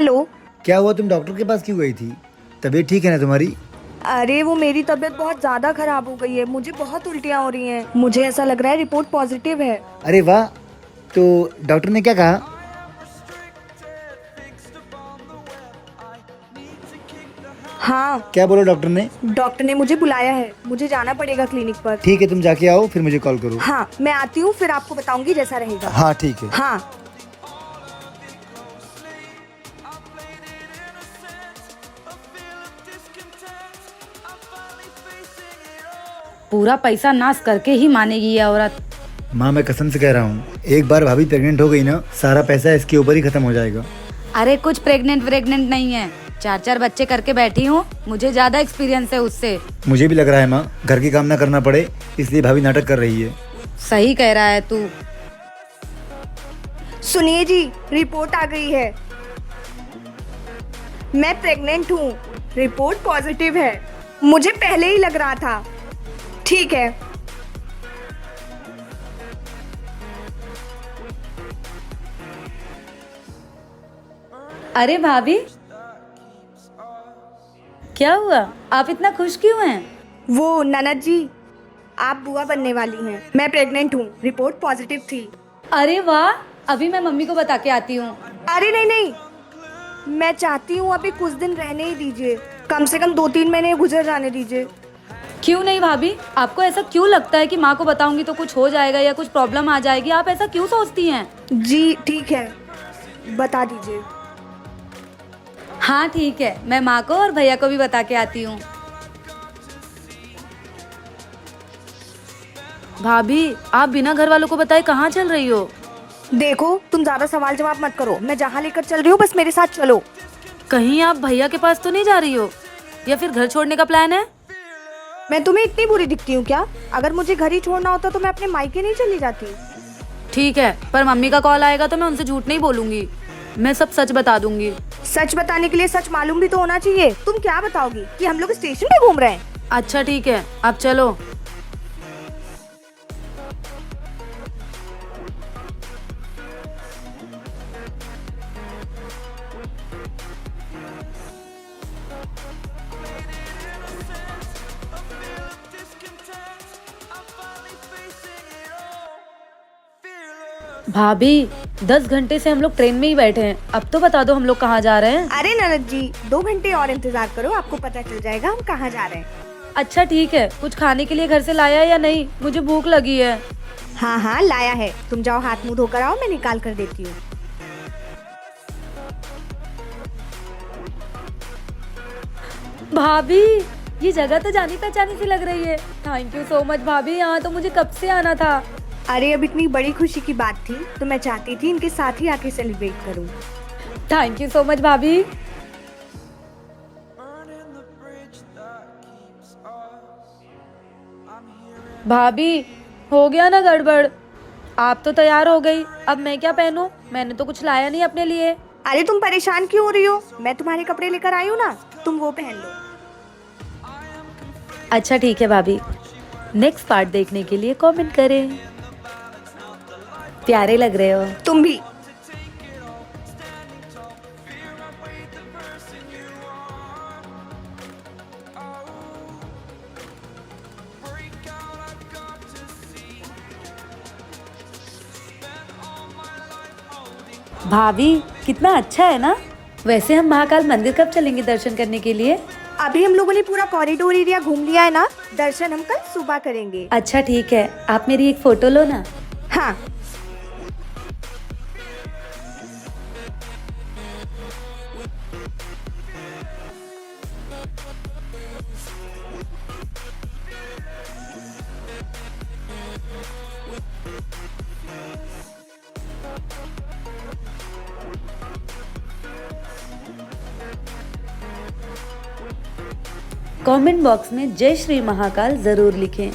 Hello. क्या हुआ, तुम डॉक्टर के पास क्यों गई थी? तबीयत ठीक है ना तुम्हारी? अरे वो मेरी तबीयत बहुत ज़्यादा खराब हो गई है, मुझे बहुत उल्टियाँ हो रही हैं। मुझे ऐसा लग रहा है रिपोर्ट पॉजिटिव है। अरे वाह, तो डॉक्टर ने क्या कहा? हाँ, क्या बोला डॉक्टर ने? डॉक्टर ने मुझे बुलाया है, मुझे जाना पड़ेगा क्लिनिक पर। ठीक है, तुम जाके आओ, फिर मुझे कॉल करो। हाँ, मैं आती हूँ, फिर आपको बताऊंगी जैसा रहेगा। हाँ ठीक है। हाँ। पूरा पैसा नाश करके ही मानेगी ये औरत। माँ, मैं कसम से कह रहा हूँ, एक बार भाभी प्रेग्नेंट हो गई ना, सारा पैसा इसके ऊपर ही खत्म हो जाएगा। अरे कुछ प्रेग्नेंट नहीं है, 4 बच्चे करके बैठी हूँ, मुझे ज्यादा एक्सपीरियंस है उससे। मुझे भी लग रहा है माँ, घर की काम ना करना पड़े, इसलिए भाभी नाटक कर रही है। सही कह रहा है तू। सुनिए जी, रिपोर्ट आ गई है। मैं प्रेग्नेंट हूँ, रिपोर्ट पॉजिटिव है। मुझे पहले ही लग रहा था। ठीक है। अरे भाभी, क्या हुआ? आप इतना खुश क्यों हैं? वो ननद जी, आप बुआ बनने वाली हैं। मैं प्रेग्नेंट हूँ, रिपोर्ट पॉजिटिव थी। अरे वाह, अभी मैं मम्मी को बता के आती हूँ। अरे नहीं नहीं, मैं चाहती हूँ अभी कुछ दिन रहने ही दीजिए, कम से कम 2-3 महीने गुजर जाने दीजिए। क्यों नहीं भाभी, आपको ऐसा क्यों लगता है कि माँ को बताऊंगी तो कुछ हो जाएगा या कुछ प्रॉब्लम आ जाएगी? आप ऐसा क्यों सोचती हैं? जी ठीक है, बता दीजिए। हाँ ठीक है, मैं माँ को और भैया को भी बता के आती हूँ। भाभी, आप बिना घर वालों को बताए कहाँ चल रही हो? देखो, तुम ज्यादा सवाल जवाब मत करो, मैं जहाँ लेकर चल रही हूँ बस मेरे साथ चलो। कहीं आप भैया के पास तो नहीं जा रही हो, या फिर घर छोड़ने का प्लान है? मैं तुम्हें इतनी बुरी दिखती हूँ क्या? अगर मुझे घर ही छोड़ना होता तो मैं अपने मायके नहीं चली जाती। ठीक है, पर मम्मी का कॉल आएगा तो मैं उनसे झूठ नहीं बोलूंगी, मैं सब सच बता दूंगी। सच बताने के लिए सच मालूम भी तो होना चाहिए। तुम क्या बताओगी कि हम लोग स्टेशन पे घूम रहे हैं? अच्छा ठीक है, अब चलो। भाभी, 10 घंटे से हम लोग ट्रेन में ही बैठे हैं, अब तो बता दो हम लोग कहाँ जा रहे हैं? अरे ननद जी, 2 घंटे और इंतजार करो, आपको पता चल जाएगा हम कहाँ जा रहे हैं। अच्छा ठीक है, कुछ खाने के लिए घर से लाया या नहीं? मुझे भूख लगी है। हाँ हाँ लाया है, तुम जाओ हाथ मुंह धोकर आओ, मैं निकाल कर देती हूँ। भाभी, ये जगह तो जानी पहचानी सी लग रही है। थैंक यू सो मच भाभी, यहाँ तो मुझे कब से आना था। अरे अब इतनी बड़ी खुशी की बात थी तो मैं चाहती थी इनके साथ ही आके सेलिब्रेट करूँ। थैंक यू सो मच भाभी। भाभी, हो गया ना गड़बड़? आप तो तैयार हो गई, अब मैं क्या पहनूं? मैंने तो कुछ लाया नहीं अपने लिए। अरे तुम परेशान क्यों हो रही हो? मैं तुम्हारे कपड़े लेकर आई हूँ ना, तुम वो पहन लो। अच्छा ठीक है भाभी, नेक्स्ट पार्ट देखने के लिए कमेंट करें। प्यारे लग रहे हो। तुम भी। भाभी, कितना अच्छा है ना? वैसे हम महाकाल मंदिर कब चलेंगे दर्शन करने के लिए? अभी हम लोगों ने पूरा कॉरिडोर एरिया घूम लिया है ना, दर्शन हम कल सुबह करेंगे। अच्छा ठीक है, आप मेरी एक फोटो लो ना। हाँ। कमेंट बॉक्स में जय श्री महाकाल जरूर लिखें।